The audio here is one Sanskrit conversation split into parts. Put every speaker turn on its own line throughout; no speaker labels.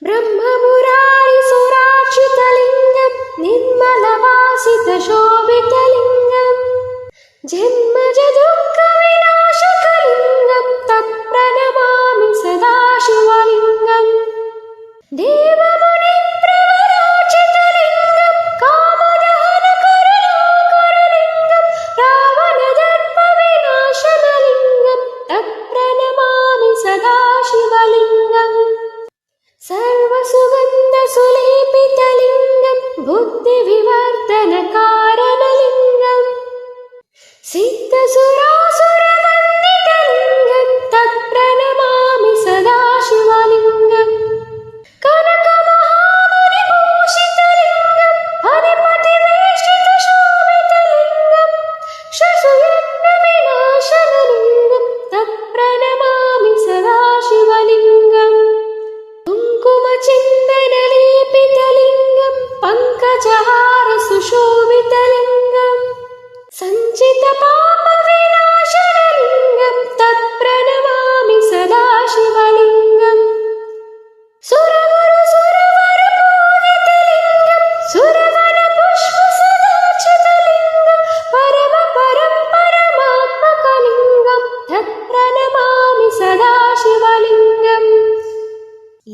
ब्रह्ममुरारिसुरार्चितलिङ्गं निर्मलवासितशोभितलिङ्गं जन्मजदुःखविनाशकलिङ्गं तत्प्रणमामि सदा शिवलिङ्गं देवमुनिप्रवरार्चितलिङ्गं कामदहनकरुणाकरलिङ्गं रावणदर्पविनाशनलिङ्गं तत्प्रणमामि सदा शिवलिङ्गं सर्वसुगन्धसुलेपितलिङ्गं बुद्धिविवर्धनकारणलिङ्गं सिद्धसुरासुरवन्दितलिङ्गं तत्प्रणमामि सदा शिवलिङ्गं कनकमहामुनिभूषितलिङ्गं हरिपतिवेष्टितशोभितलिङ्गं शशुयज्ञविनाशनलिङ्गं तत्प्रणमामि सदा शिवलिङ्गं कुङ्कुमचन्दनलेपितलिङ्गं पङ्कजहारसुशोभितलिङ्गं सञ्चितपापविनाशनलिङ्गं तत्प्रणमामि सदा शिवलिङ्गं सुरगुरुसुरवरपूजितलिङ्गं सुरवनपुष्पसदार्चितलिङ्गं परमात्मकलिङ्गं तत्प्रणमामि सदा शिवलिङ्गं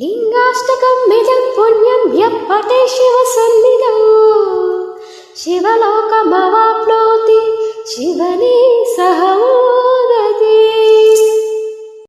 लिङ्गाष्टकमिदं पुण्यं यः पठेत् शिवसन्निधौ शिवलोकमवाप्नोति शिवने सह